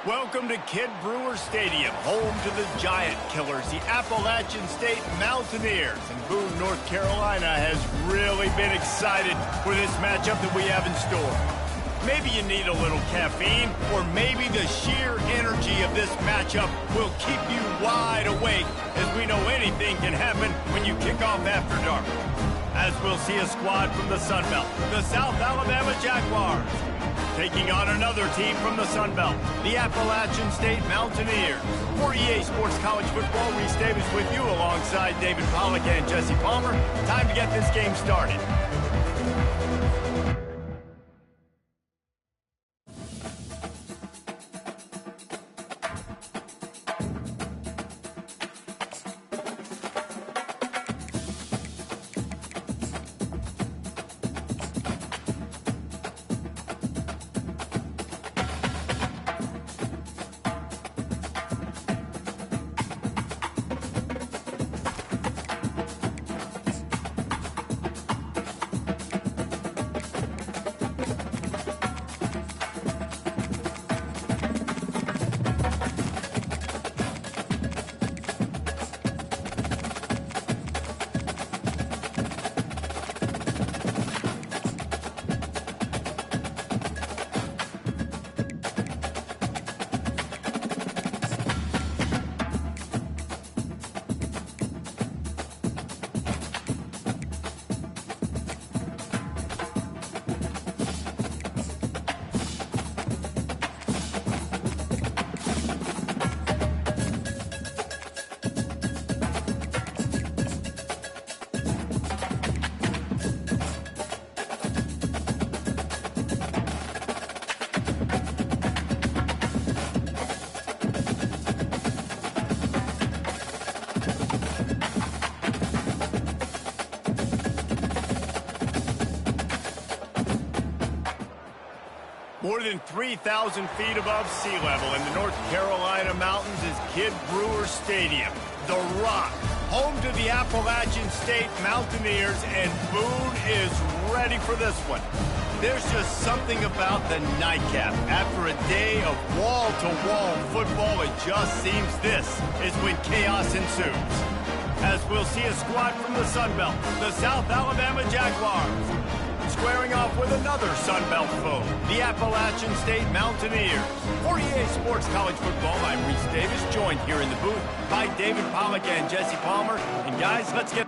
Welcome to Kidd Brewer Stadium, home to the Giant Killers, the Appalachian State Mountaineers. And Boone, North Carolina has really been excited for this matchup that we have in store. Maybe you need a little caffeine, or maybe the sheer energy of this matchup will keep you wide awake, as we know anything can happen when you kick off after dark. As we'll see a squad from the Sun Belt, the South Alabama Jaguars, taking on another team from the Sun Belt, the Appalachian State Mountaineers. For EA Sports College Football, Reese Davis with you alongside David Pollack and Jesse Palmer. Time to get this game started. More than 3,000 feet above sea level in the North Carolina mountains is Kidd Brewer Stadium, the Rock, home to the Appalachian State Mountaineers, and Boone is ready for this one. There's just something about the nightcap. After a day of wall-to-wall football, it just seems this is when chaos ensues. As we'll see a squad from the Sun Belt, the South Alabama Jaguars, squaring off with another Sun Belt foe, the Appalachian State Mountaineers. For EA Sports College Football, I'm Reese Davis, joined here in the booth by David Pollack and Jesse Palmer. And guys, let's get...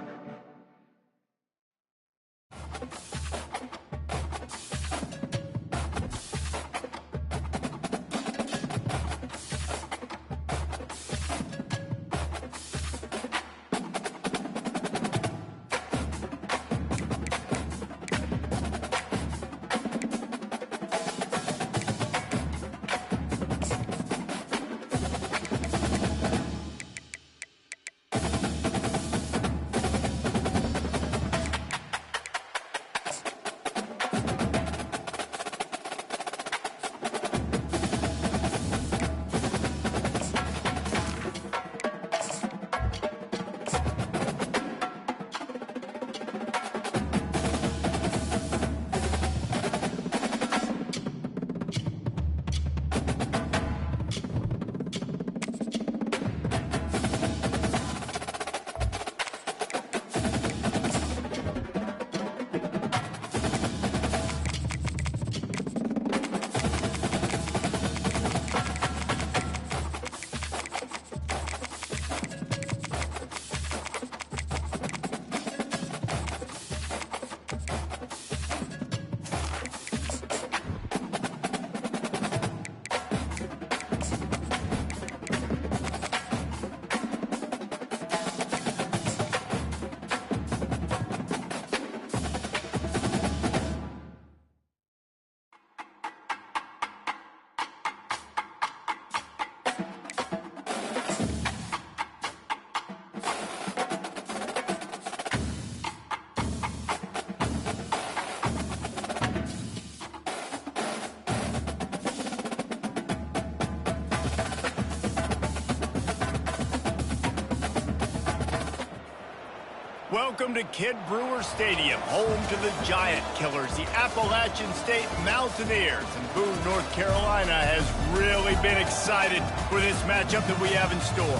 Welcome to Kidd Brewer Stadium, home to the Giant Killers, the Appalachian State Mountaineers. And Boone, North Carolina has really been excited for this matchup that we have in store.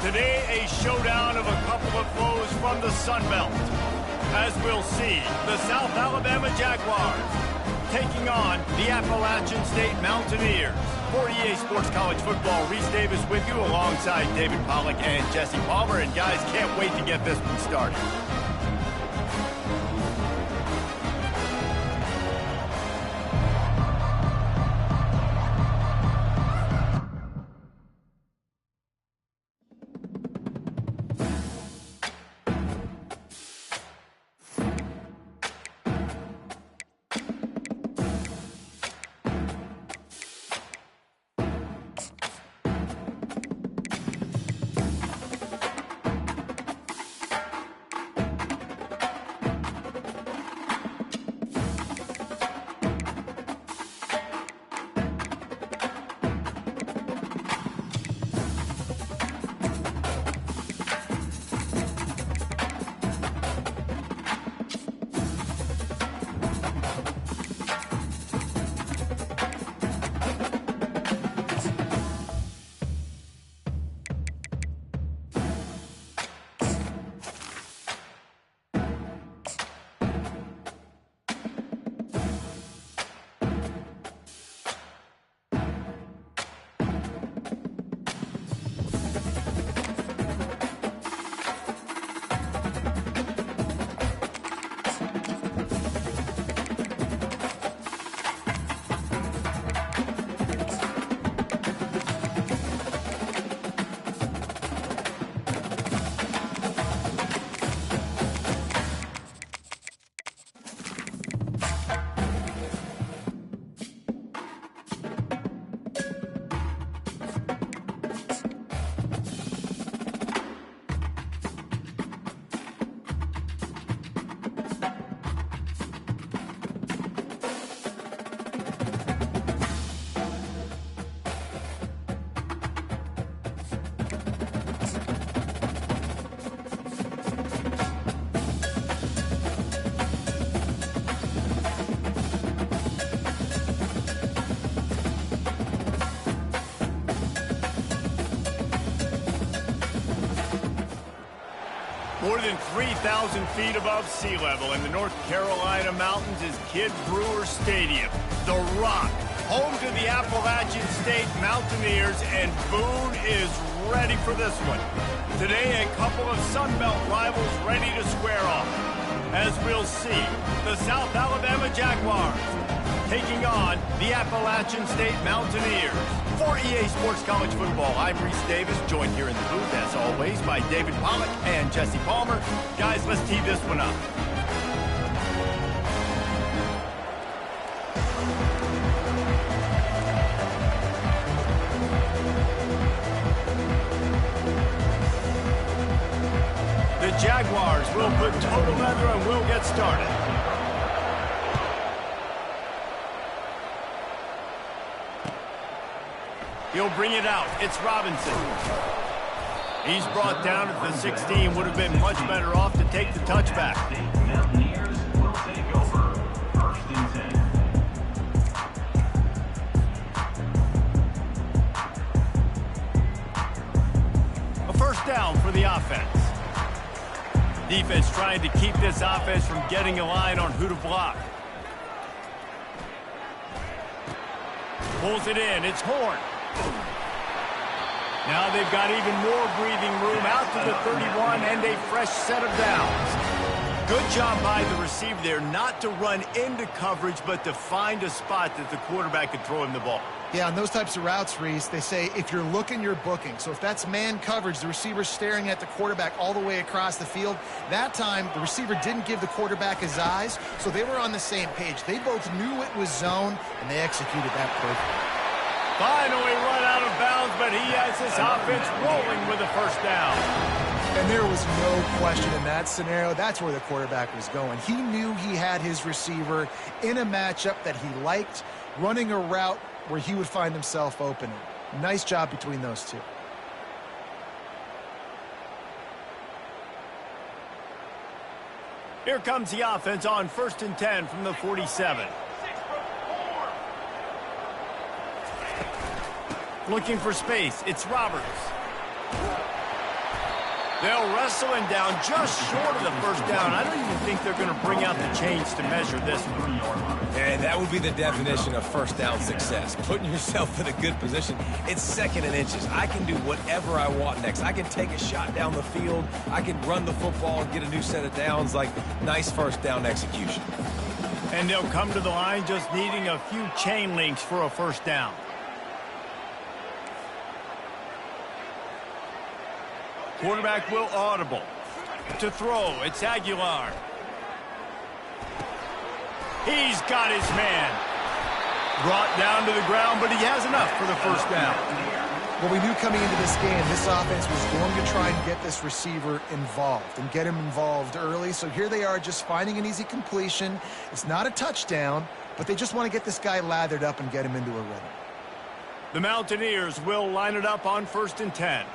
Today, a showdown of a couple of foes from the Sun Belt. As we'll see, the South Alabama Jaguars taking on the Appalachian State Mountaineers. For EA Sports College Football, Reese Davis with you alongside David Pollack and Jesse Palmer. And guys, can't wait to get this one started. More than 3,000 feet above sea level in the North Carolina mountains is Kidd Brewer Stadium, the Rock, home to the Appalachian State Mountaineers, and Boone is ready for this one. Today, a couple of Sun Belt rivals ready to square off. As we'll see, the South Alabama Jaguars taking on the Appalachian State Mountaineers. For EA Sports College Football, I'm Reese Davis, joined here in the booth, as always, by David Pollack and Jesse Palmer. Guys, let's tee this one up. The Jaguars will put total leather and we'll get started. He'll bring it out. It's Robinson. He's brought down at the 16. Would have been much better off to take the touchback. Mountaineers will take over. 1st and 10. A first down for the offense. Defense trying to keep this offense from getting a line on who to block. Pulls it in. It's Horne. Now they've got even more breathing room out to the 31 and a fresh set of downs. Good job by the receiver there not to run into coverage, but to find a spot that the quarterback could throw him the ball. Yeah, on those types of routes, Reese, they say if you're looking, you're booking. So if that's man coverage, the receiver's staring at the quarterback all the way across the field. That time, the receiver didn't give the quarterback his eyes, so they were on the same page. They both knew it was zone, and they executed that perfectly. Finally run out of bounds, but he has his offense rolling with a first down. And there was no question in that scenario. That's where the quarterback was going. He knew he had his receiver in a matchup that he liked, running a route where he would find himself open. Nice job between those two. Here comes the offense on 1st and 10 from the 47. Looking for space. It's Roberts. They'll wrestle him down just short of the first down. I don't even think they're going to bring out the chains to measure this one. And that would be the definition of first down success. Putting yourself in a good position. It's 2nd and inches. I can do whatever I want next. I can take a shot down the field. I can run the football and get a new set of downs. Like, nice first down execution. And they'll come to the line just needing a few chain links for a first down. Quarterback will audible. To throw, it's Aguilar. He's got his man. Brought down to the ground, but he has enough for the first down. Well, we knew coming into this game, this offense was going to try and get this receiver involved and get him involved early. So here they are just finding an easy completion. It's not a touchdown, but they just want to get this guy lathered up and get him into a rhythm. The Mountaineers will line it up on 1st and 10.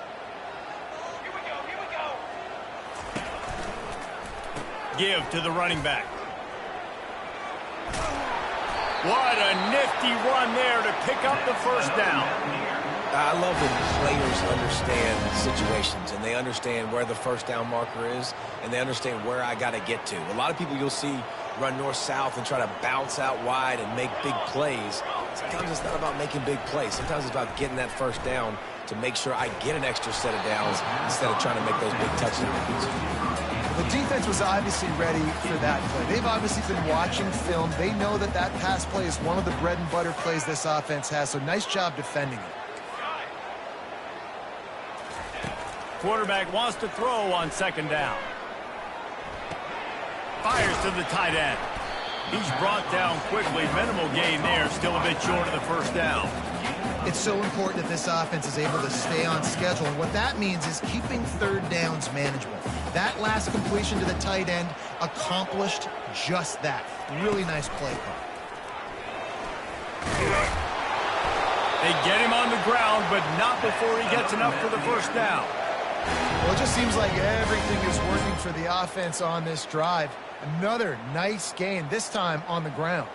Give to the running back. What a nifty run there to pick up the first down. I love when players understand situations and they understand where the first down marker is and they understand where I got to get to. A lot of people you'll see run north-south and try to bounce out wide and make big plays. Sometimes it's not about making big plays. Sometimes it's about getting that first down to make sure I get an extra set of downs instead of trying to make those big touchdowns. The defense was obviously ready for that play. They've obviously been watching film. They know that that pass play is one of the bread and butter plays this offense has, so nice job defending it. Quarterback wants to throw on 2nd down. Fires to the tight end. He's brought down quickly. Minimal gain there, still a bit short of the first down. It's so important that this offense is able to stay on schedule, and what that means is keeping 3rd downs manageable. That last completion to the tight end accomplished just that. Really nice play call. They get him on the ground, but not before he gets enough for the first down. Well, it just seems like everything is working for the offense on this drive. Another nice gain, this time on the ground.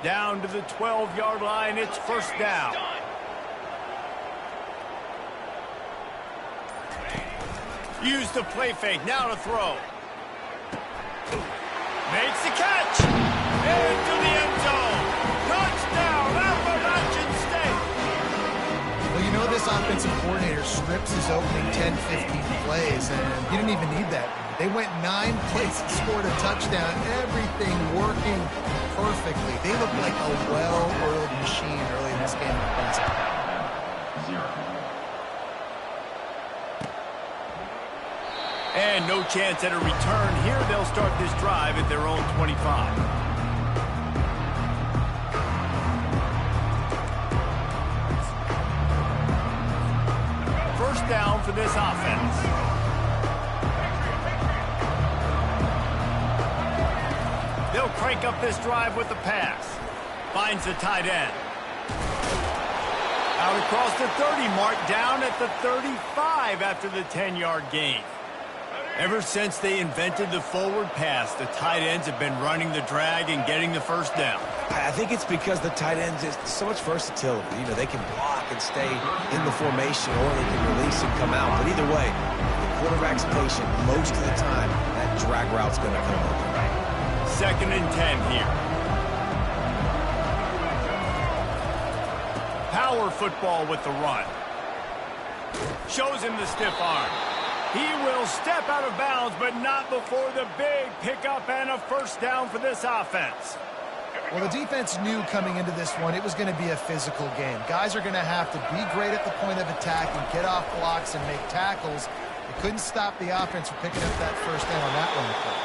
Down to the 12-yard line, it's first down. Use the play fake, now to throw. Makes the catch. Into the end zone. Touchdown, Appalachian State. Well, you know this offensive coordinator scripts his opening 10, 15 plays, and he didn't even need that. They went 9 plays and scored a touchdown. Everything working perfectly. They look like a well-oiled machine early in this game. And no chance at a return here. They'll start this drive at their own 25. First down for this offense. They'll crank up this drive with the pass. Finds the tight end. Out across the 30 mark, down at the 35 after the 10-yard gain. Ever since they invented the forward pass, the tight ends have been running the drag and getting the first down. I think it's because the tight ends is so much versatility. You know, they can block and stay in the formation, or they can release and come out. But either way, the quarterback's patient most of the time. That drag route's going to come open. 2nd and 10 here. Power football with the run. Shows him the stiff arm. He will step out of bounds, but not before the big pickup and a first down for this offense. Well, the defense knew coming into this one it was going to be a physical game. Guys are going to have to be great at the point of attack and get off blocks and make tackles. They couldn't stop the offense from picking up that first down on that one play.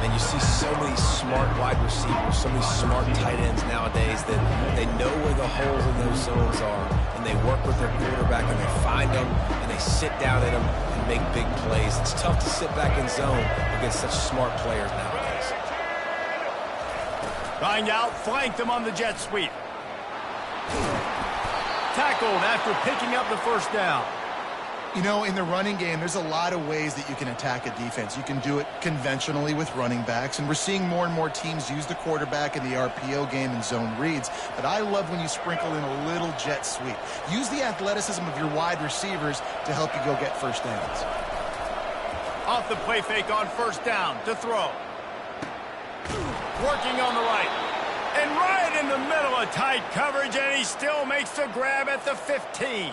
And you see so many smart wide receivers, so many smart tight ends nowadays that they know where the holes in those zones are, and they work with their quarterback, and they find them, and they sit down in them and make big plays. It's tough to sit back in zone against such smart players nowadays. Trying out, flanked them on the jet sweep. Tackled after picking up the first down. You know, in the running game, there's a lot of ways that you can attack a defense. You can do it conventionally with running backs, and we're seeing more and more teams use the quarterback in the RPO game and zone reads. But I love when you sprinkle in a little jet sweep. Use the athleticism of your wide receivers to help you go get first downs. Off the play fake on first down to throw. Working on the right. And right in the middle of tight coverage, and he still makes the grab at the 15.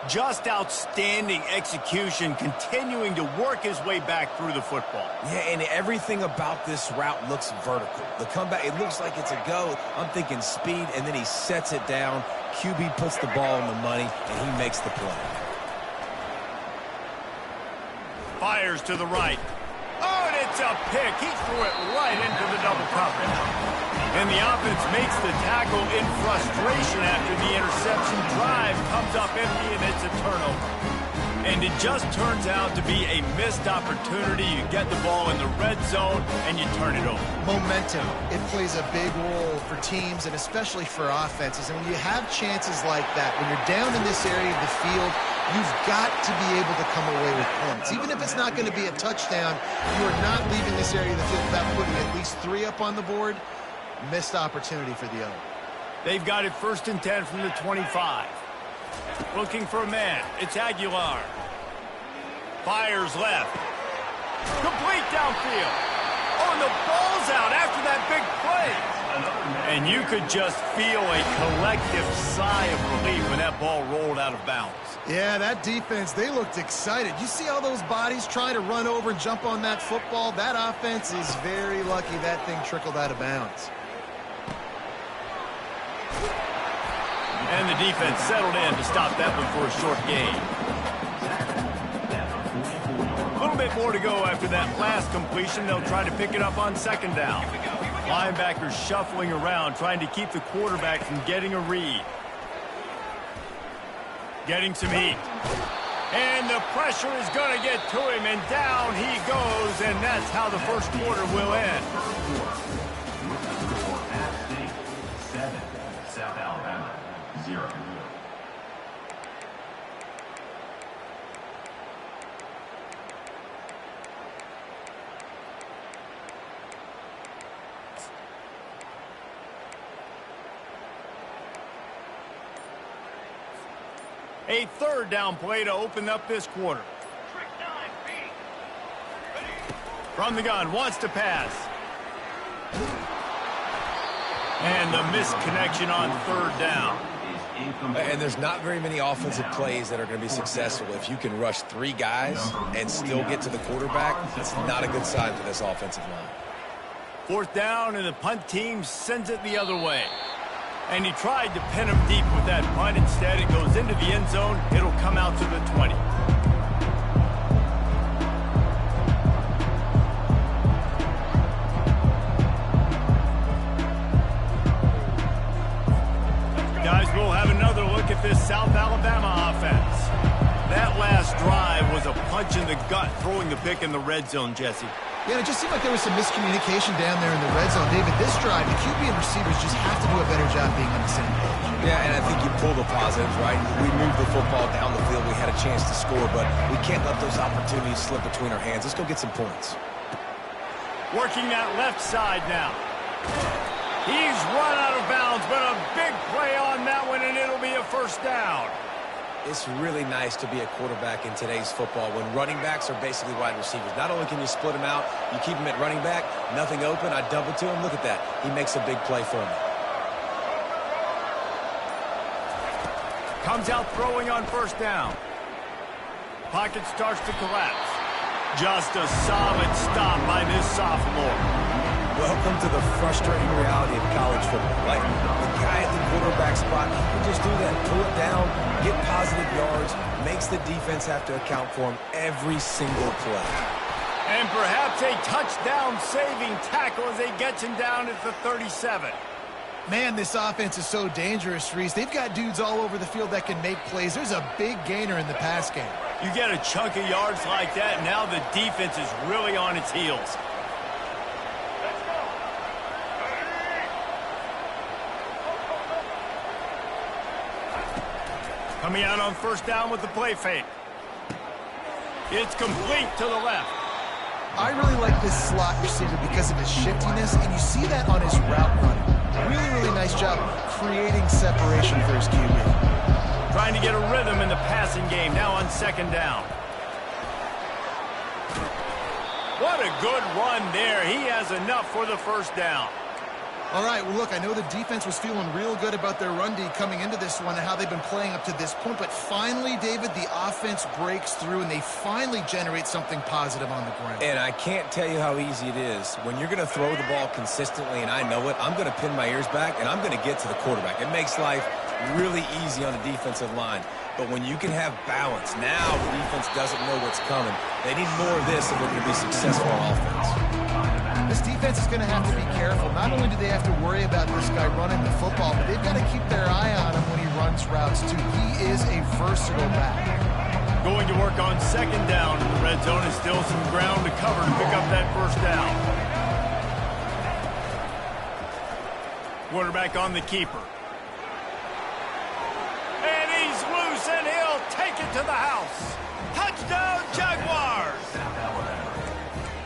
Just outstanding execution, continuing to work his way back through the football. Yeah, and everything about this route looks vertical. The comeback, it looks like it's a go. I'm thinking speed, and then he sets it down. QB puts the ball in the money, and he makes the play. Fires to the right. Oh, and it's a pick. He threw it right into the double coverage. And the offense makes the tackle in frustration after the interception. Drive comes up empty, and it's a turnover. And it just turns out to be a missed opportunity. You get the ball in the red zone, and you turn it over. Momentum. It plays a big role for teams and especially for offenses. And when you have chances like that, when you're down in this area of the field, you've got to be able to come away with points. Even if it's not going to be a touchdown, you are not leaving this area of the field without putting at least 3 up on the board. Missed opportunity for the other. They've got it 1st and 10 from the 25. Looking for a man. It's Aguilar. Fires left. Complete downfield. Oh, and the ball's out after that big play. And you could just feel a collective sigh of relief when that ball rolled out of bounds. Yeah, that defense, they looked excited. You see all those bodies trying to run over and jump on that football? That offense is very lucky that thing trickled out of bounds. And the defense settled in to stop that one for a short gain. A little bit more to go after that last completion. They'll try to pick it up on 2nd down. Linebackers shuffling around, trying to keep the quarterback from getting a read. Getting some heat. And the pressure is going to get to him, and down he goes, and that's how the first quarter will end. App State 7, South Alabama 0. A 3rd down play to open up this quarter. From the gun, wants to pass. And the missed connection on 3rd down. And there's not very many offensive plays that are going to be successful. If you can rush 3 guys and still get to the quarterback, that's not a good sign for this offensive line. 4th down, and the punt team sends it the other way. And he tried to pin him deep with that punt. Instead, it goes into the end zone. It'll come out to the 20. Guys, we'll have another look at this South Alabama offense. That last drive was a punch in the gut, throwing the pick in the red zone, Jesse. Yeah, it just seemed like there was some miscommunication down there in the red zone. David, this drive, the QB and receivers just have to do a better job being on the same page. Yeah, and I think you pull the positives, right? We moved the football down the field. We had a chance to score, but we can't let those opportunities slip between our hands. Let's go get some points. Working that left side now. He's run out of bounds, but a big play on that one, and it'll be a 1st down. It's really nice to be a quarterback in today's football when running backs are basically wide receivers. Not only can you split them out, you keep them at running back, nothing open, I double to him. Look at that. He makes a big play for me. Comes out throwing on 1st down. Pocket starts to collapse. Just a solid stop by this sophomore. Welcome to the frustrating reality of college football, right? The guy at the quarterback spot, he can just do that. Pull it down, get positive yards, makes the defense have to account for him every single play. And perhaps a touchdown-saving tackle as they get him down at the 37. Man, this offense is so dangerous, Reese. They've got dudes all over the field that can make plays. There's a big gainer in the pass game. You get a chunk of yards like that, and now the defense is really on its heels. Coming out on 1st down with the play fake. It's complete to the left. I really like this slot receiver because of his shiftiness, and you see that on his route running. Really, really nice job creating separation for his QB. Trying to get a rhythm in the passing game, now on second down. What a good run there. He has enough for the first down. All right, well, look, I know the defense was feeling real good about their run D coming into this one and how they've been playing up to this point, but finally, David, the offense breaks through and they finally generate something positive on the ground. And I can't tell you how easy it is. When you're going to throw the ball consistently, and I know it, I'm going to pin my ears back, and I'm going to get to the quarterback. It makes life really easy on the defensive line. But when you can have balance, now the defense doesn't know what's coming. They need more of this if they're going to be successful on offense. This defense is going to have to be careful. Not only do they have to worry about this guy running the football, but they've got to keep their eye on him when he runs routes, too. He is a versatile back. Going to work on second down. The red zone is still some ground to cover to pick up that first down. Quarterback on the keeper. And he's loose, and he'll take it to the house. Touchdown, Jaguars!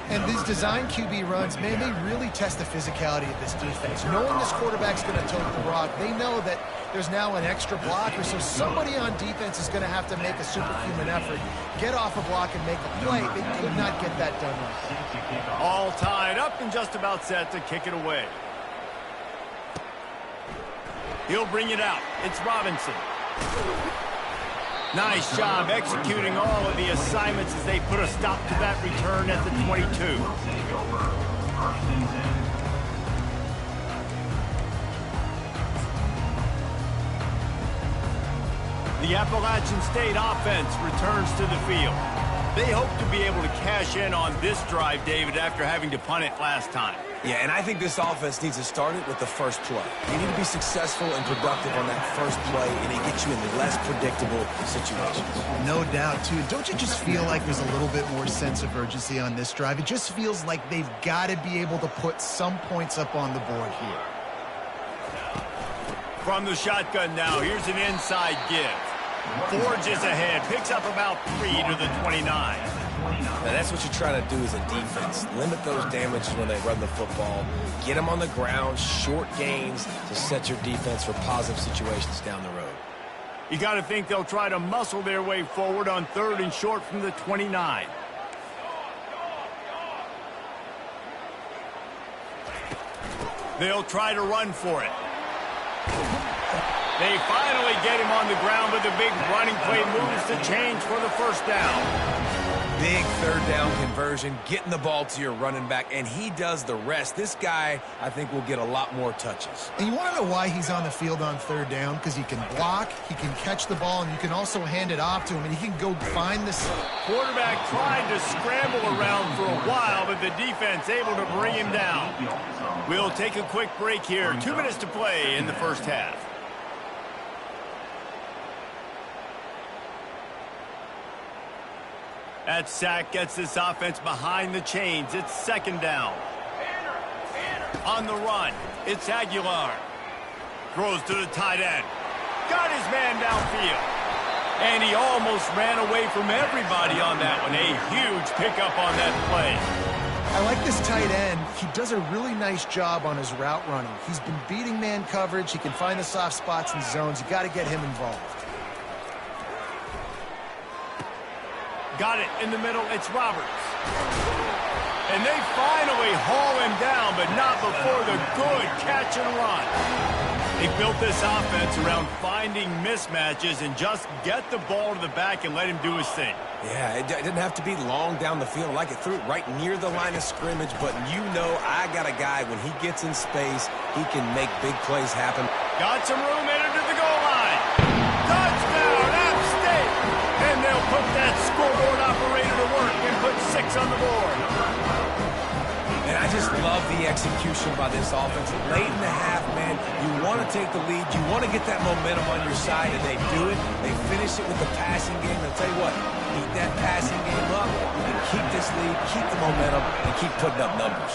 And these design QB runs, man, they really test the physicality of this defense. Knowing this quarterback's going to tote the rock, they know that there's now an extra blocker, so somebody on defense is going to have to make a superhuman effort, get off a block and make a play. They could not get that done right. All tied up and just about set to kick it away. He'll bring it out. It's Robinson. Nice job executing all of the assignments as they put a stop to that return at the 22. The Appalachian State offense returns to the field. They hope to be able to cash in on this drive, David, after having to punt it last time. Yeah, and I think this offense needs to start it with the first play. You need to be successful and productive on that first play, and it gets you in less predictable situations. No doubt, too. Don't you just feel like there's a little bit more sense of urgency on this drive? It just feels like they've got to be able to put some points up on the board here. From the shotgun now, here's an inside give. Forges ahead, picks up about 3 to the 29. Now that's what you try to do as a defense. Limit those damages when they run the football. Get them on the ground, short gains to set your defense for positive situations down the road. You got to think they'll try to muscle their way forward on 3rd and short from the 29. They'll try to run for it. They finally get him on the ground, but the big running play moves the change for the first down. Big 3rd down conversion, getting the ball to your running back, and he does the rest. This guy, I think, will get a lot more touches. And you want to know why he's on the field on 3rd down? Because he can block, he can catch the ball, and you can also hand it off to him, and he can go find this. Quarterback tried to scramble around for a while, but the defense able to bring him down. We'll take a quick break here. 2 minutes to play in the first half. That sack gets this offense behind the chains. It's 2nd down. On the run, it's Aguilar. Throws to the tight end. Got his man downfield. And he almost ran away from everybody on that one. A huge pickup on that play. I like this tight end. He does a really nice job on his route running. He's been beating man coverage. He can find the soft spots and zones. You got to get him involved. Got it in the middle. It's Roberts. And they finally haul him down, but not before the good catch and run. They built this offense around finding mismatches and just get the ball to the back and let him do his thing. Yeah, it didn't have to be long down the field. Like it threw it right near the line of scrimmage, but you know I got a guy, when he gets in space, he can make big plays happen. Got some room, entered to the goal line. Touchdown, App State! And they'll put that scoreboard operator to work and put 6 on the board. And I just love the execution by this offense. Late in the half, man, you want to take the lead. You want to get that momentum on your side, and they do it. They finish it with the passing game. I'll tell you what, keep that passing game up, and keep this lead, keep the momentum, and keep putting up numbers.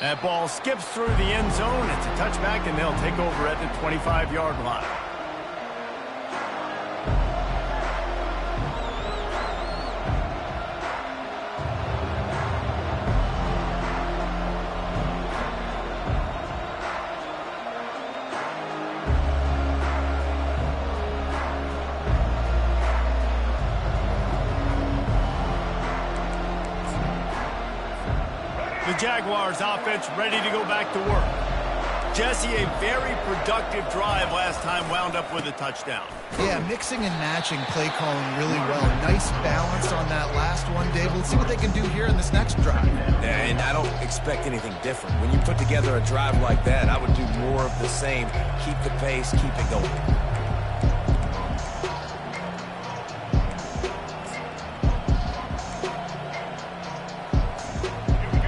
That ball skips through the end zone. It's a touchback, and they'll take over at the 25-yard line. Jaguars offense ready to go back to work. Jesse, a very productive drive last time wound up with a touchdown. Yeah, mixing and matching play calling really well. Nice balance on that last one, Dave. Let's see what they can do here in this next drive. Yeah, and I don't expect anything different. When you put together a drive like that, I would do more of the same. Keep the pace, keep it going.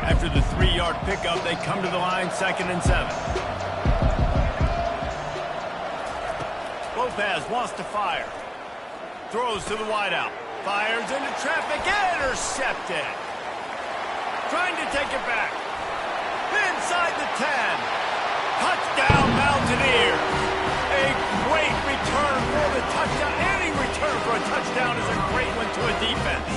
After the 3-yard pickup, they come to the line, 2nd and 7. Lopez wants to fire. Throws to the wideout. Fires into traffic. Intercepted. Trying to take it back. Inside the 10. Touchdown, Mountaineers. A great return for the touchdown. Any return for a touchdown is a great one to a defense.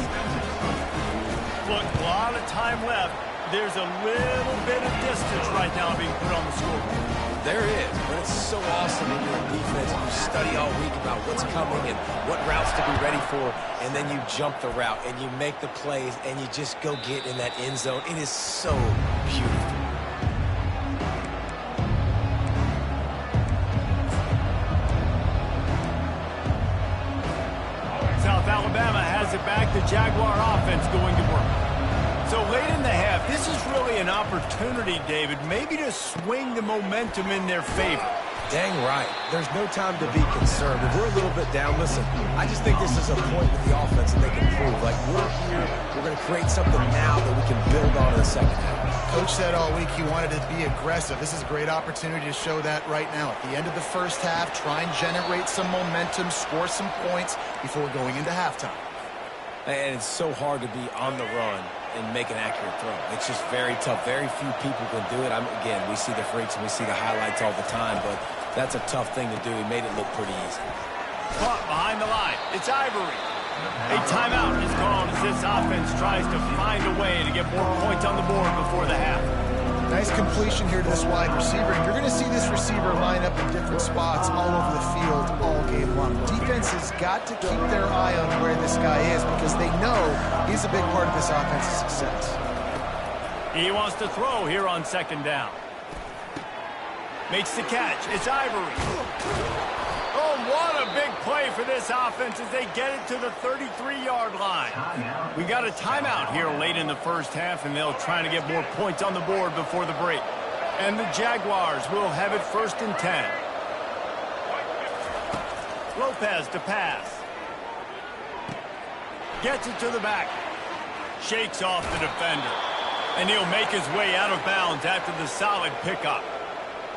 Look, a lot of time left. There's a little bit of distance right now being put on the scoreboard. There is, but it's so awesome when you're in defense. You study all week about what's coming and what routes to be ready for, and then you jump the route and you make the plays and you just go get in that end zone. It is so beautiful. South Alabama has it back. The Jaguar offense going to work. So late in the half, this is really an opportunity, David, maybe to swing the momentum in their favor. Dang right. There's no time to be concerned. If we're a little bit down, listen, I just think this is a point with the offense that they can prove. Like, we're here, we're going to create something now that we can build on in the second half. Coach said all week he wanted to be aggressive. This is a great opportunity to show that right now. At the end of the first half, try and generate some momentum, score some points before going into halftime. And it's so hard to be on the run and make an accurate throw. It's just very tough. Very few people can do it. Again, we see the freaks and we see the highlights all the time, but that's a tough thing to do. He made it look pretty easy. Caught behind the line. It's Ivory. A timeout is called as this offense tries to find a way to get more points on the board before the half. Nice completion here to this wide receiver. And you're going to see this receiver line up in different spots all over the field all game long. Defense has got to keep their eye on where this guy is because they know he's a big part of this offense's success. He wants to throw here on 2nd down. Makes the catch. It's Ivory. Oh, what a big play for this offense as they get it to the 33-yard line. We got a timeout here late in the first half, and they'll try to get more points on the board before the break. And the Jaguars will have it 1st and 10. Lopez to pass. Gets it to the back. Shakes off the defender. And he'll make his way out of bounds after the solid pickup.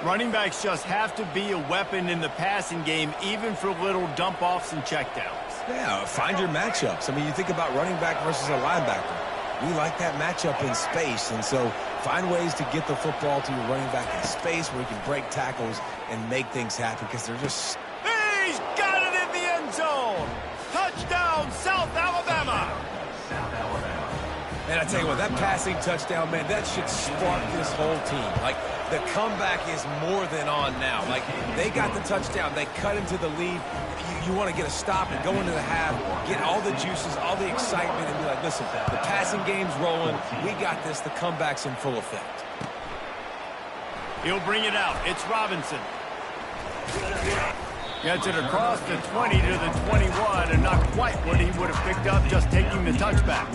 Running backs just have to be a weapon in the passing game, even for little dump-offs and checkdowns. Yeah, find your matchups. I mean, you think about running back versus a linebacker. We like that matchup in space, and so find ways to get the football to your running back in space where you can break tackles and make things happen because they're just... He's got it in the end zone! Touchdown, South Alabama! Man, I tell you what, that passing touchdown, man, that should spark this whole team. Like, the comeback is more than on now. Like, they got the touchdown. They cut into the lead. You want to get a stop and go into the half, get all the juices, all the excitement, and be like, listen, the passing game's rolling. We got this. The comeback's in full effect. He'll bring it out. It's Robinson. Gets it across the 20 to the 21, and not quite what he would have picked up just taking the touchback.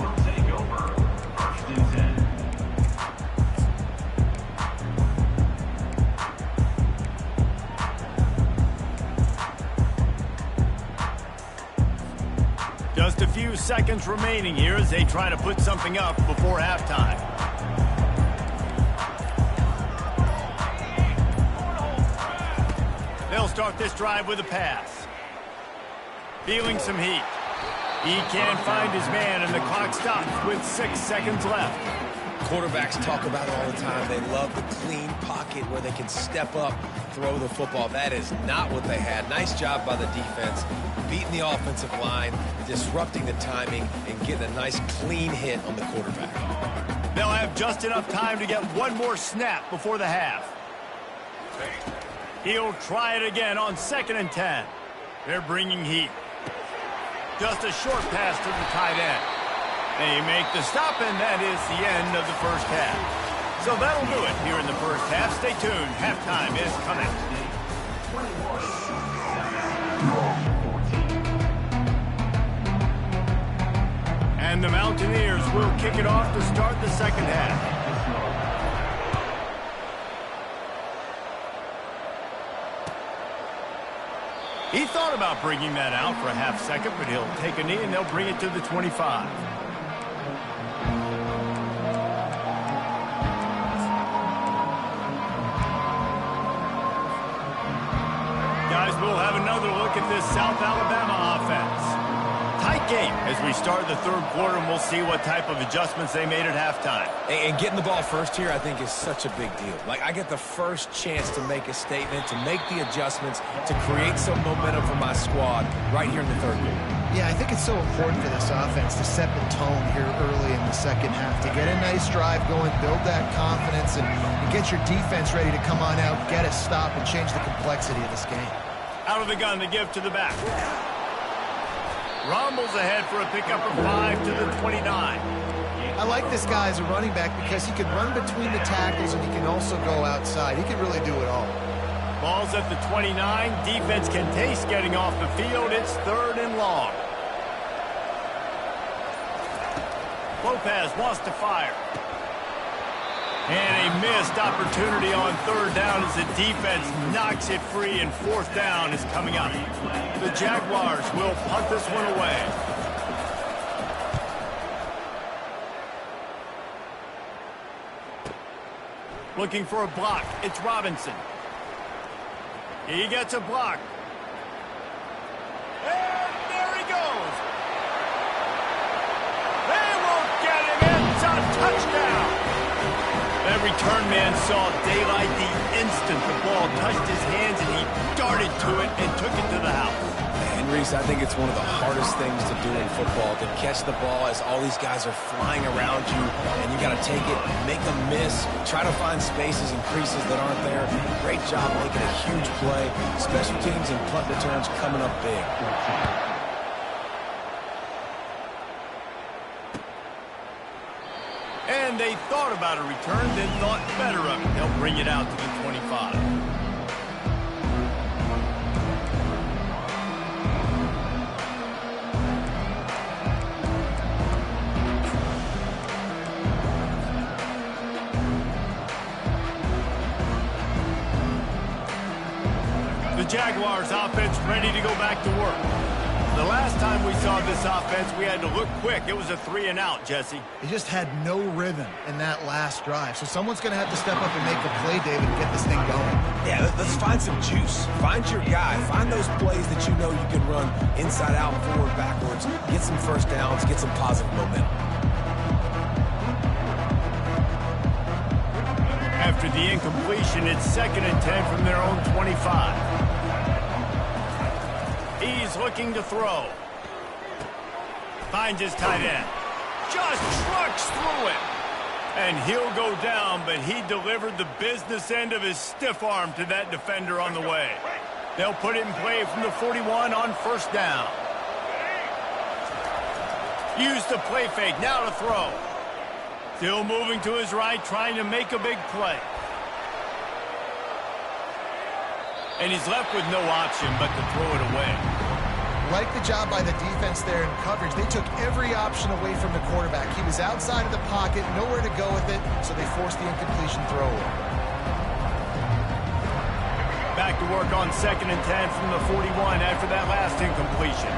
Just a few seconds remaining here as they try to put something up before halftime. They'll start this drive with a pass. Feeling some heat. He can't find his man, and the clock stops with 6 seconds left. Quarterbacks talk about it all the time. They love the clean pocket where they can step up, throw the football. That is not what they had. Nice job by the defense, beating the offensive line, disrupting the timing, and getting a nice clean hit on the quarterback. They'll have just enough time to get one more snap before the half. He'll try it again on 2nd and 10. They're bringing heat. Just a short pass to the tight end. They make the stop, and that is the end of the first half. So that'll do it here in the first half. Stay tuned. Halftime is coming. And the Mountaineers will kick it off to start the second half. He thought about bringing that out for a half second, but he'll take a knee and they'll bring it to the 25. Guys, we'll have another look at this South Alabama offense. Tight game as we start the third quarter, and we'll see what type of adjustments they made at halftime. And getting the ball first here, I think, is such a big deal. Like, I get the first chance to make a statement, to make the adjustments, to create some momentum for my squad right here in the third quarter. Yeah, I think it's so important for this offense to set the tone here early in the second half, to get a nice drive going, build that confidence, and get your defense ready to come on out, get a stop, and change the complexity of this game. Out of the gun, the give to the back. Rumbles ahead for a pickup of 5 to the 29. I like this guy as a running back because he can run between the tackles and he can also go outside. He can really do it all. Ball's at the 29. Defense can taste getting off the field. It's 3rd and long. Lopez wants to fire. And a missed opportunity on 3rd down as the defense knocks it free, and 4th down is coming up. The Jaguars will punt this one away. Looking for a block. It's Robinson. He gets a block. And there he goes. They won't get him. It's a touchdown. That return man saw daylight the instant the ball touched his hands, and he darted to it and took it to the house. And Reese, I think it's one of the hardest things to do in football, to catch the ball as all these guys are flying around you, and you got to take it, make them miss, try to find spaces and creases that aren't there. Great job making a huge play. Special teams and punt returns coming up big. And they thought about a return, then thought better of it. They'll bring it out to the 25. The Jaguars offense ready to go back to work. The last time we saw this offense, we had to look quick. It was a 3-and-out, Jesse. He just had no rhythm in that last drive. So someone's going to have to step up and make a play, David, and get this thing going. Yeah, let's find some juice. Find your guy. Find those plays that you know you can run inside out, forward, backwards. Get some first downs. Get some positive momentum. After the incompletion, it's 2nd and 10 from their own 25. He's looking to throw. Finds his tight end. Just trucks through it. And he'll go down, but he delivered the business end of his stiff arm to that defender on the way. They'll put it in play from the 41 on 1st down. Use the play fake, now to throw. Still moving to his right, trying to make a big play. And he's left with no option but to throw it away. Like the job by the defense there in coverage. They took every option away from the quarterback. He was outside of the pocket, nowhere to go with it, so they forced the incompletion throwaway. Back to work on 2nd and 10 from the 41 after that last incompletion.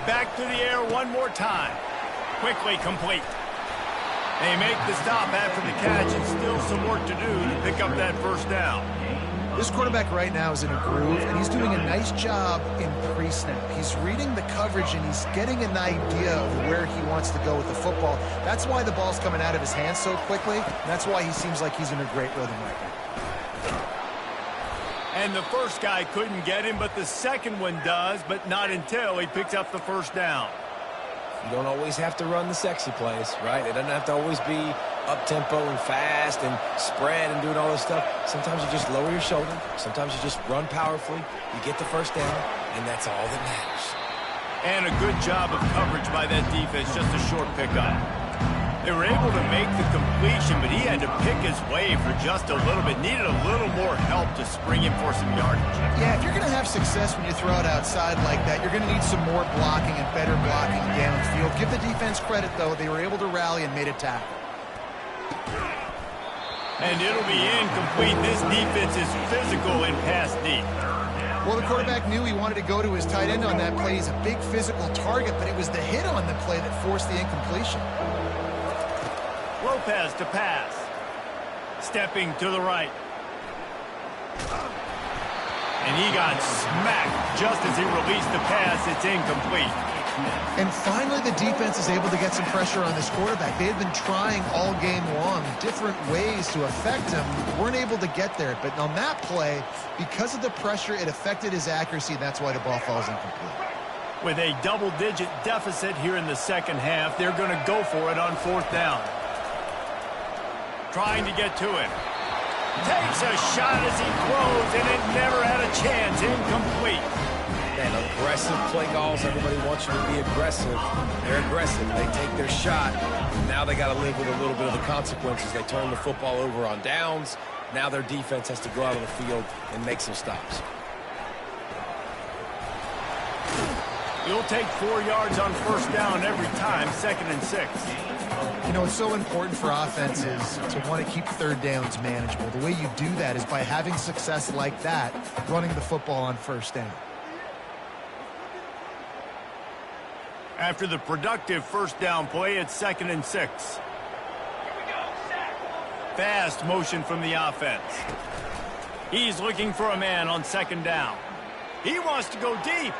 Back to the air one more time. Quickly complete. They make the stop after the catch, and still some work to do to pick up that 1st down. This quarterback right now is in a groove, and he's doing a nice job in pre-snap. He's reading the coverage, and he's getting an idea of where he wants to go with the football. That's why the ball's coming out of his hands so quickly. That's why he seems like he's in a great rhythm right now. And the first guy couldn't get him, but the second one does, but not until he picks up the 1st down. You don't always have to run the sexy plays, right? It doesn't have to always be up-tempo and fast and spread and doing all this stuff. Sometimes you just lower your shoulder. Sometimes you just run powerfully. You get the 1st down, and that's all that matters. And a good job of coverage by that defense, just a short pickup. They were able to make the completion, but he had to pick his way for just a little bit. Needed a little more help to spring him for some yardage. Yeah, if you're going to have success when you throw it outside like that, you're going to need some more blocking and better blocking downfield. Give the defense credit, though. They were able to rally and made a tackle. And it'll be incomplete. This defense is physical and pass deep. Well, the quarterback knew he wanted to go to his tight end on that play. He's a big physical target, but it was the hit on the play that forced the incompletion. Lopez to pass. Stepping to the right. And he got smacked just as he released the pass. It's incomplete. And finally, the defense is able to get some pressure on this quarterback. They had been trying all game long different ways to affect him. Weren't able to get there. But on that play, because of the pressure, it affected his accuracy. That's why the ball falls incomplete. With a double-digit deficit here in the second half, they're going to go for it on fourth down. Trying to get to it. Takes a shot as he throws, and it never had a chance. Incomplete. Man, aggressive play calls. Everybody wants you to be aggressive. They're aggressive. They take their shot. Now they got to live with a little bit of the consequences. They turn the football over on downs. Now their defense has to go out on the field and make some stops. You'll take 4 yards on first down every time, 2nd and 6. You know, it's so important for offenses to want to keep third downs manageable. The way you do that is by having success like that, running the football on first down. After the productive first down play, it's 2nd and 6. Fast motion from the offense. He's looking for a man on 2nd down. He wants to go deep.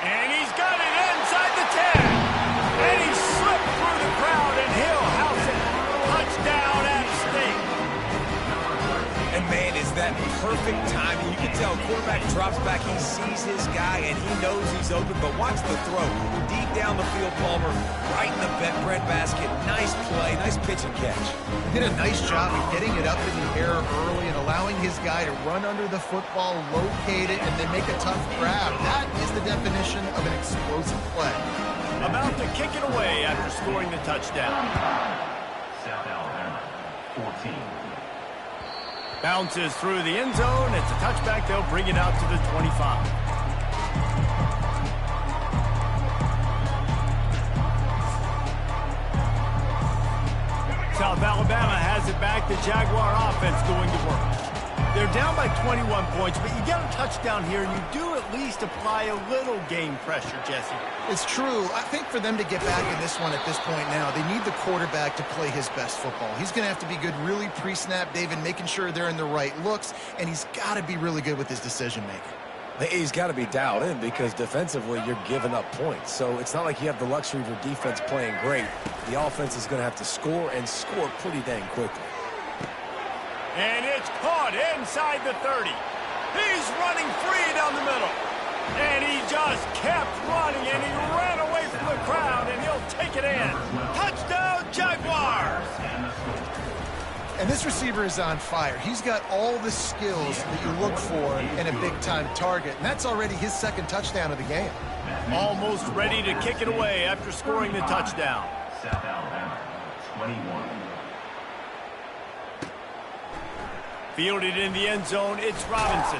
And he's got it inside the 10. And he slipped through the crowd, and he'll house it. Touchdown, App State. And, man, is that perfect timing. You can tell quarterback drops back. He sees his guy, and he knows he's open. But watch the throw. Deep down the field, Palmer, right in the bread basket. Nice play, nice pitch and catch. He did a nice job of getting it up in the air early and allowing his guy to run under the football, locate it, and then make a tough grab. That is the definition of an explosive play. About to kick it away after scoring the touchdown. South Alabama, 14. Bounces through the end zone. It's a touchback. They'll bring it out to the 25. South Alabama has it back. The Jaguar offense going to work. They're down by 21 points, but you get a touchdown here, and you do at least apply a little game pressure, Jesse. It's true. I think for them to get back in this one at this point now, they need the quarterback to play his best football. He's going to have to be good really pre-snap, David, making sure they're in the right looks, and he's got to be really good with his decision-making. He's got to be dialed in because defensively you're giving up points. So it's not like you have the luxury of your defense playing great. The offense is going to have to score and score pretty dang quickly. And it's caught inside the 30. He's running free down the middle. And he just kept running, and he ran away from the crowd, and he'll take it in. Touchdown, Jaguars! And this receiver is on fire. He's got all the skills that you look for in a big-time target, and that's already his second touchdown of the game. Almost ready to kick it away after scoring the touchdown. South Alabama, 21. Fielded in the end zone, it's Robinson.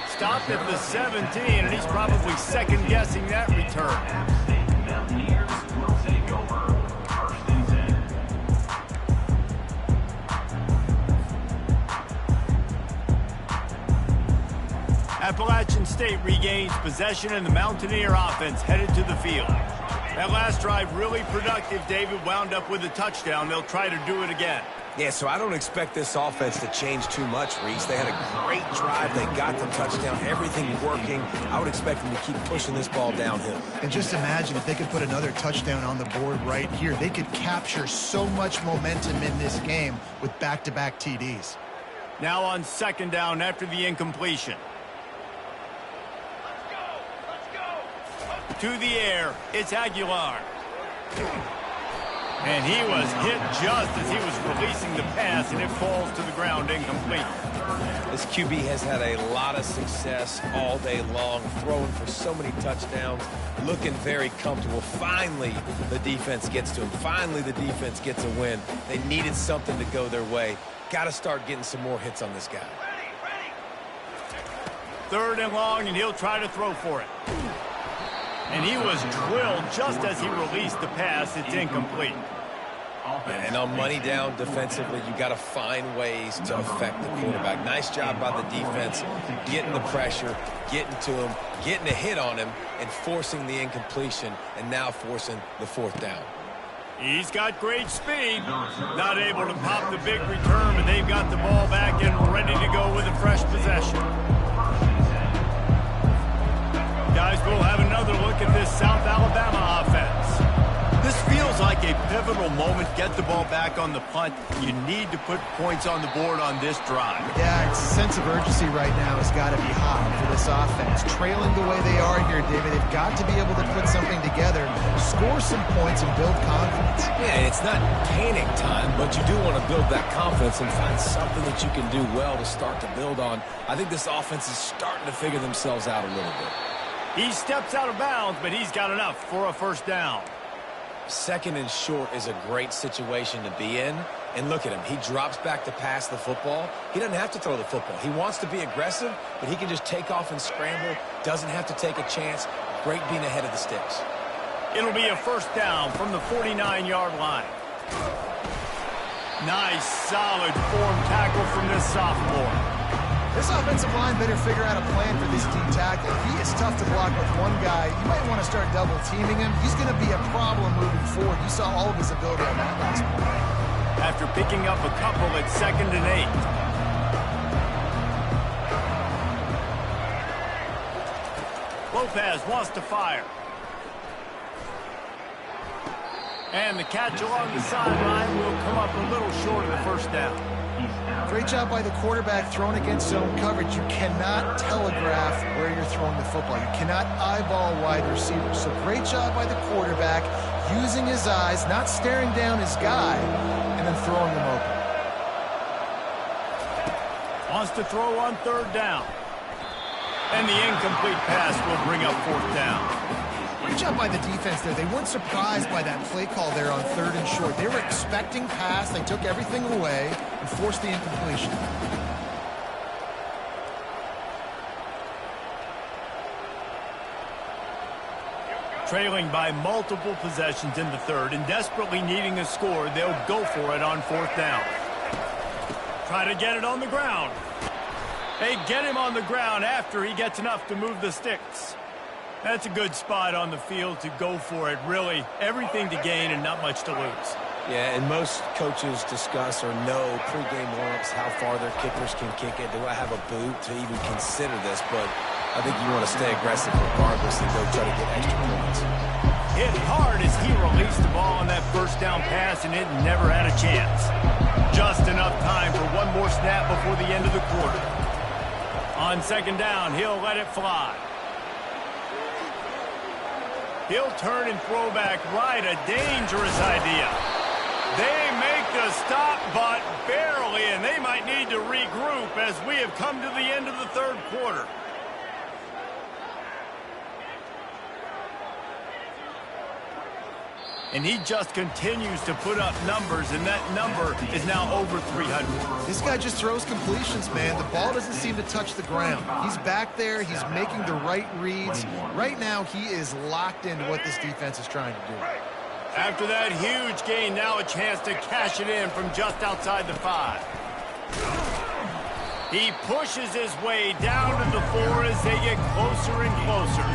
Stopped at the 17, and he's probably second-guessing that return. App State Mountaineers will take over 1st and 10. Appalachian State regains possession, and the Mountaineer offense headed to the field. That last drive really productive. David wound up with a touchdown. They'll try to do it again. Yeah, so I don't expect this offense to change too much, Reese. They had a great drive. They got the touchdown. Everything working. I would expect them to keep pushing this ball downhill. And just imagine if they could put another touchdown on the board right here. They could capture so much momentum in this game with back-to-back TDs. Now on 2nd down after the incompletion. To the air, it's Aguilar. And he was hit just as he was releasing the pass, and it falls to the ground incomplete. This QB has had a lot of success all day long, throwing for so many touchdowns, looking very comfortable. Finally, the defense gets to him. Finally, the defense gets a win. They needed something to go their way. Got to start getting some more hits on this guy. 3rd and long, and he'll try to throw for it. And he was drilled just as he released the pass. It's incomplete. And on money down defensively, you got to find ways to affect the quarterback. Nice job by the defense, getting the pressure, getting to him, getting a hit on him, and forcing the incompletion, and now forcing the 4th down. He's got great speed. Not able to pop the big return, but they've got the ball back and ready to go with a fresh possession. Guys, we'll have another look at this South Alabama offense. This feels like a pivotal moment. Get the ball back on the punt. You need to put points on the board on this drive. Yeah, it's a sense of urgency right now has got to be high for this offense. Trailing the way they are here, David, they've got to be able to put something together, score some points, and build confidence. Yeah, it's not panic time, but you do want to build that confidence and find something that you can do well to start to build on. I think this offense is starting to figure themselves out a little bit. He steps out of bounds, but he's got enough for a 1st down. 2nd and short is a great situation to be in. And look at him. He drops back to pass the football. He doesn't have to throw the football. He wants to be aggressive, but he can just take off and scramble. Doesn't have to take a chance. Great being ahead of the sticks. It'll be a 1st down from the 49-yard line. Nice, solid form tackle from this sophomore. This offensive line better figure out a plan for this D tackle. He is tough to block with one guy. You might want to start double teaming him. He's going to be a problem moving forward. You saw all of his ability on that last play. After picking up a couple at 2nd and 8. Lopez wants to fire. And the catch along the sideline will come up a little short of the 1st down. Great job by the quarterback throwing against zone coverage. You cannot telegraph where you're throwing the football. You cannot eyeball wide receivers. So great job by the quarterback using his eyes, not staring down his guy, and then throwing him open. Wants to throw on 3rd down. And the incomplete pass will bring up 4th down. Great job by the defense there. They weren't surprised by that play call there on 3rd and short. They were expecting pass. They took everything away and forced the incompletion. Trailing by multiple possessions in the 3rd and desperately needing a score, they'll go for it on 4th down. Try to get it on the ground. They get him on the ground after he gets enough to move the sticks. That's a good spot on the field to go for it. Really, everything to gain and not much to lose. Yeah, and most coaches discuss or know pregame warm-ups how far their kickers can kick it. Do I have a boot to even consider this? But I think you want to stay aggressive regardless and go try to get extra points. Hit hard as he released the ball on that 1st down pass, and it never had a chance. Just enough time for one more snap before the end of the quarter. On 2nd down, he'll let it fly. He'll turn and throw back right. A dangerous idea. They make the stop, but barely, and they might need to regroup as we have come to the end of the 3rd quarter. And he just continues to put up numbers, and that number is now over 300. This guy just throws completions, man. The ball doesn't seem to touch the ground. He's back there. He's making the right reads. Right now, he is locked into what this defense is trying to do. After that huge gain, now a chance to cash it in from just outside the 5. He pushes his way down to the 4 as they get closer and closer.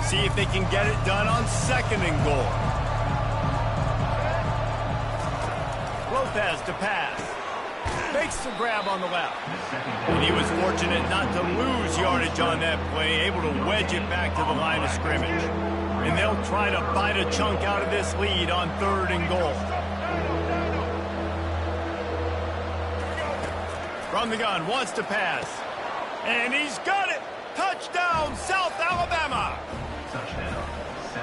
See if they can get it done on 2nd and goal. Lopez to pass. Makes the grab on the left. And he was fortunate not to lose yardage on that play, able to wedge it back to the line of scrimmage. And they'll try to bite a chunk out of this lead on 3rd and goal. From the gun, wants to pass. And he's got it. Touchdown, South Alabama. Touchdown.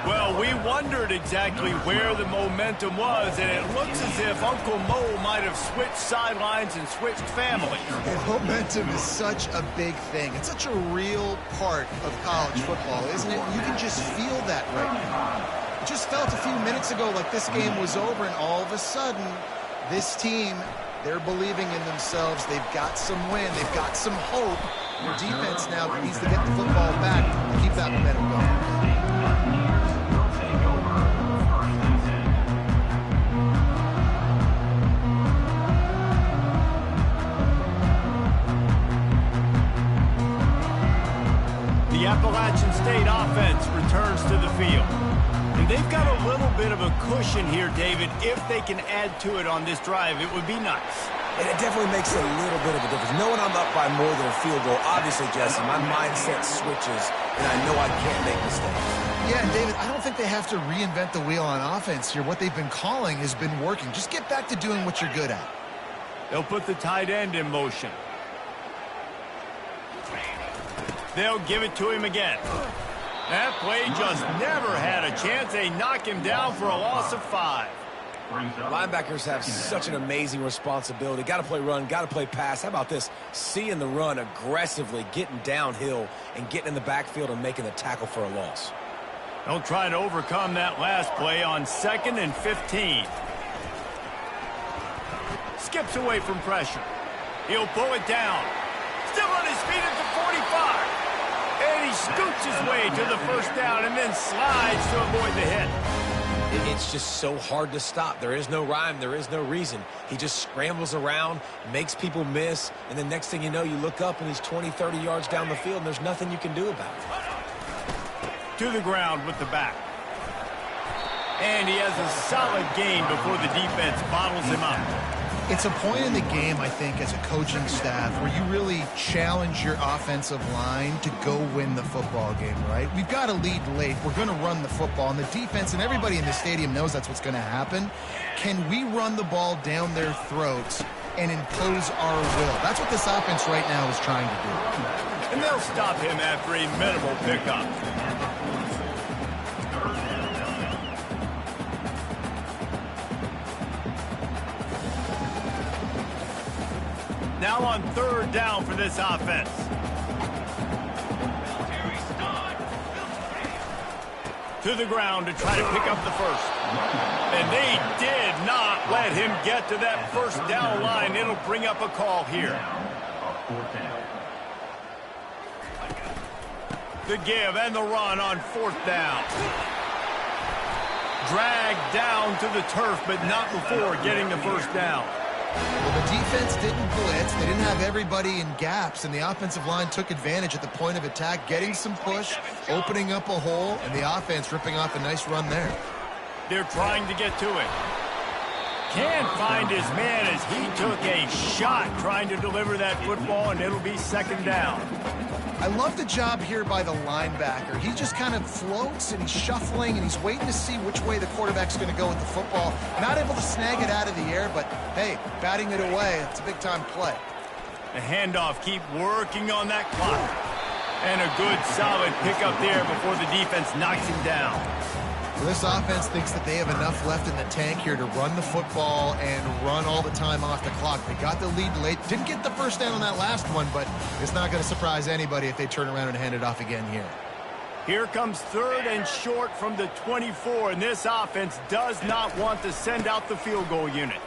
Well, we wondered exactly where the momentum was, and it looks as if Uncle Mo might have switched sidelines and switched families. And momentum is such a big thing. It's such a real part of college football, isn't it? You can just feel that right now. It just felt a few minutes ago like this game was over, and all of a sudden, this team, they're believing in themselves. They've got some win. They've got some hope. Their defense now needs to get the football back to keep that momentum going. The Appalachian State offense returns to the field. And they've got a little bit of a cushion here, David. If they can add to it on this drive, it would be nice. And it definitely makes a little bit of a difference. Knowing I'm up by more than a field goal, obviously, Jesse, my mindset switches, and I know I can't make mistakes. Yeah, and David, I don't think they have to reinvent the wheel on offense here. What they've been calling has been working. Just get back to doing what you're good at. They'll put the tight end in motion. They'll give it to him again. That play just never had a chance. They knock him down for a loss of 5. Linebackers have such an amazing responsibility. Got to play run, got to play pass. How about this? Seeing the run aggressively, getting downhill, and getting in the backfield and making the tackle for a loss. They'll try to overcome that last play on 2nd and 15. Skips away from pressure. He'll pull it down. Still on his feet at the 45. And he scoots his way to the first down and then slides to avoid the hit. It's just so hard to stop. There is no rhyme. There is no reason. He just scrambles around, makes people miss, and the next thing you know, you look up and he's 20, 30 yards down the field, and there's nothing you can do about it. To the ground with the back. And he has a solid gain before the defense bottles him up. It's a point in the game, I think, as a coaching staff where you really challenge your offensive line to go win the football game, right? We've got to lead late. We're going to run the football. And the defense and everybody in the stadium knows that's what's going to happen. Can we run the ball down their throats and impose our will? That's what this offense right now is trying to do. And they'll stop him after a minimal pickup. Now on 3rd down for this offense. To the ground to try to pick up the first. And they did not let him get to that first down line. It'll bring up a call here. The give and the run on 4th down. Dragged down to the turf, but not before getting the first down. Well, the defense didn't blitz. They didn't have everybody in gaps, and the offensive line took advantage at the point of attack, getting some push, opening up a hole, and the offense ripping off a nice run there. They're trying to get to it. Can't find his man as he took a shot trying to deliver that football, and it'll be 2nd down. I love the job here by the linebacker. He just kind of floats, and he's shuffling, and he's waiting to see which way the quarterback's going to go with the football. Not able to snag it out of the air, but, hey, batting it away, it's a big-time play. The handoff, keep working on that clock. And a good, solid pickup there before the defense knocks him down. Well, this offense thinks that they have enough left in the tank here to run the football and run all the time off the clock. They got the lead late. Didn't get the first down on that last one, but it's not going to surprise anybody if they turn around and hand it off again here. Here comes 3rd and short from the 24, and this offense does not want to send out the field goal unit.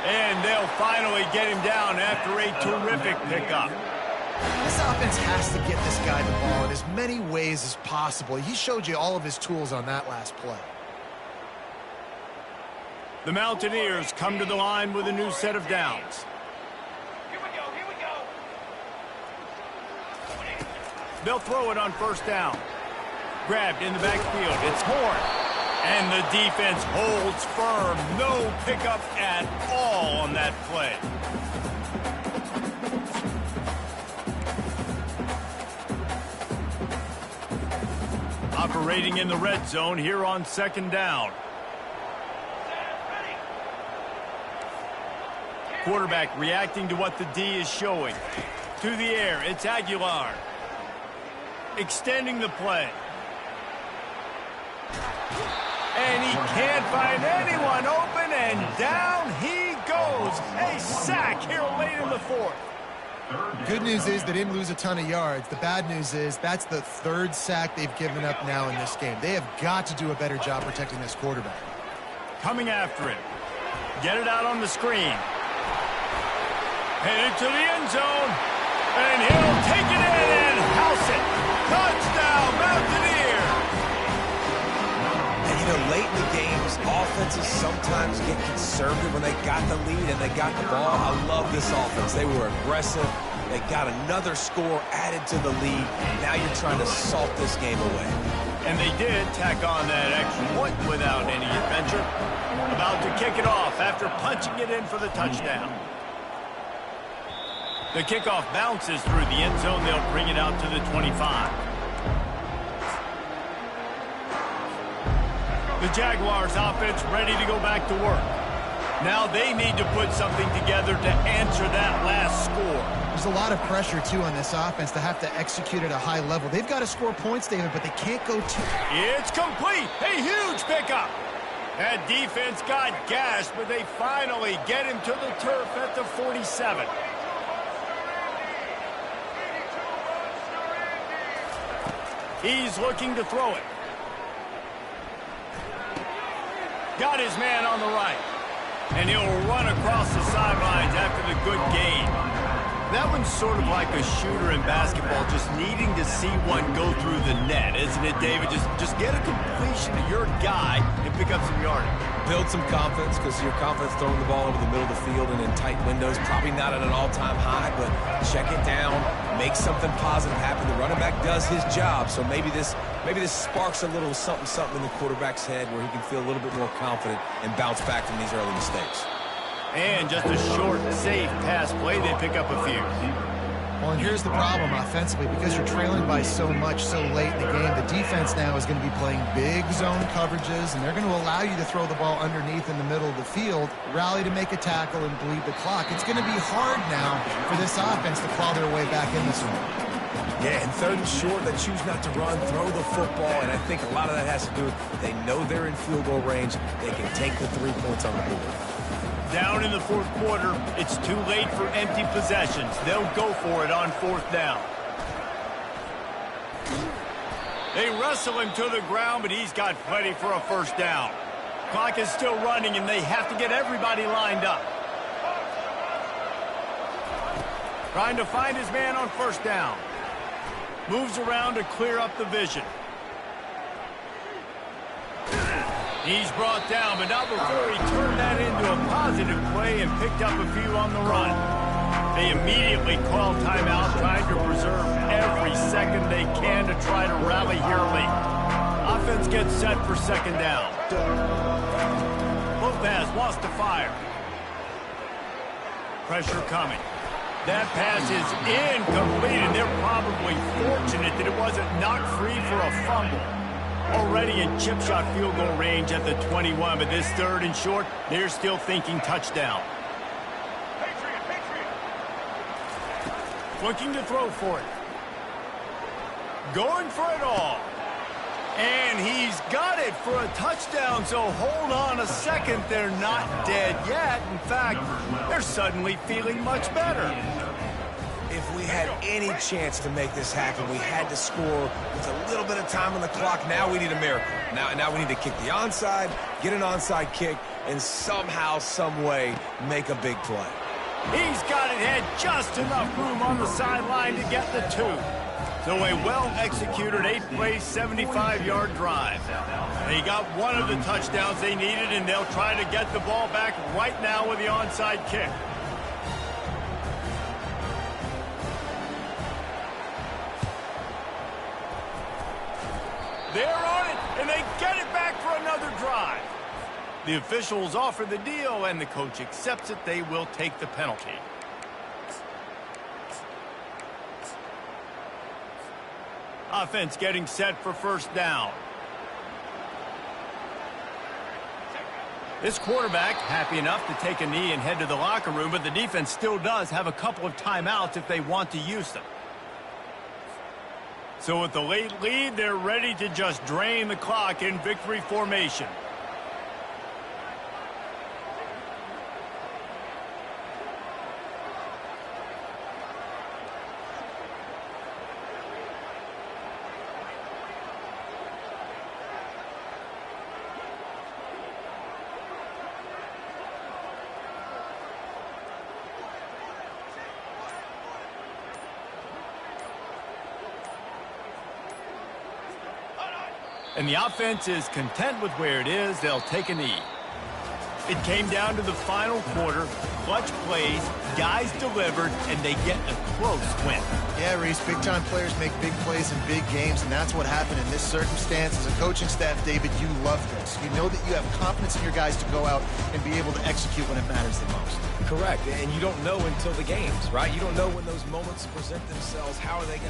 And they'll finally get him down after a terrific pickup. This offense has to get this guy the ball in as many ways as possible. He showed you all of his tools on that last play. The Mountaineers come to the line with a new set of downs. Here we go. They'll throw it on 1st down. Grabbed in the backfield. It's Horne. And the defense holds firm. No pickup at all on that play. Operating in the red zone here on 2nd down. Quarterback reacting to what the D is showing. To the air, it's Aguilar. Extending the play. And he can't find anyone open, and down he goes. A sack here late in the fourth. Good news is they didn't lose a ton of yards. The bad news is that's the third sack they've given up now in this game. They have got to do a better job protecting this quarterback. Coming after him. Get it out on the screen. Headed to the end zone. And he'll take it in and house it. Touchdown, Mountaineer. And, you know, late in the games, offenses sometimes get conservative when they got the lead and they got the ball. I love this offense. They were aggressive. They got another score added to the lead. Now you're trying to salt this game away. And they did tack on that extra point without any adventure. About to kick it off after punching it in for the touchdown. The kickoff bounces through the end zone. They'll bring it out to the 25. The Jaguars offense ready to go back to work. Now they need to put something together to answer that last score. There's a lot of pressure, too, on this offense to have to execute at a high level. They've got to score points, David, but they can't go too... It's complete. A huge pickup. That defense got gashed, but they finally get him to the turf at the 47. He's looking to throw it. Got his man on the right. And he'll run across the sidelines after the good gain. That one's sort of like a shooter in basketball, just needing to see one go through the net, isn't it, David? Just get a completion to your guy and pick up some yardage. Build some confidence, because your confidence throwing the ball over the middle of the field and in tight windows, probably not at an all-time high, but check it down, make something positive happen. The running back does his job, so maybe this sparks a little something in the quarterback's head where he can feel a little bit more confident and bounce back from these early mistakes. And just a short, safe pass play, they pick up a few. Well, and here's the problem offensively. Because you're trailing by so much so late in the game, the defense now is going to be playing big zone coverages, and they're going to allow you to throw the ball underneath in the middle of the field, rally to make a tackle, and bleed the clock. It's going to be hard now for this offense to claw their way back in this one. Yeah, and third and short, they choose not to run, throw the football, and I think a lot of that has to do with they know they're in field goal range. They can take the 3 points on the board. Down in the fourth quarter, it's too late for empty possessions. They'll go for it on fourth down. They wrestle him to the ground, but he's got plenty for a first down. Clock is still running, and they have to get everybody lined up. Trying to find his man on first down. Moves around to clear up the vision. He's brought down, but not before he turned that into a positive play and picked up a few on the run. They immediately call timeout, trying to preserve every second they can to try to rally here late. Offense gets set for second down. Lopez wants to fire. Pressure coming. That pass is incomplete, and they're probably fortunate that it wasn't knocked free for a fumble. Already in chip shot field goal range at the 21, but this third and short, they're still thinking touchdown. Looking to throw for it. Going for it all. And he's got it for a touchdown, so hold on a second. They're not dead yet. In fact, they're suddenly feeling much better. If we had any chance to make this happen, we had to score with a little bit of time on the clock. Now we need a miracle. Now we need to kick the onside, get an onside kick, and somehow, some way, make a big play. He's got it, had just enough room on the sideline to get the two. So a well-executed 8-play, 75-yard drive. They got one of the touchdowns they needed, and they'll try to get the ball back right now with the onside kick. They're on it, and they get it back for another drive. The officials offer the deal, and the coach accepts it. They will take the penalty. Offense getting set for first down. This quarterback happy enough to take a knee and head to the locker room, but the defense still does have a couple of timeouts if they want to use them. So with the late lead, they're ready to just drain the clock in victory formation. And the offense is content with where it is. They'll take a knee. It came down to the final quarter. Clutch plays, guys delivered, and they get a close win. Yeah, Reese, big-time players make big plays in big games, and that's what happened in this circumstance. As a coaching staff, David, you love this. You know that you have confidence in your guys to go out and be able to execute when it matters the most. Correct, and you don't know until the games, right? You don't know when those moments present themselves. How are they going to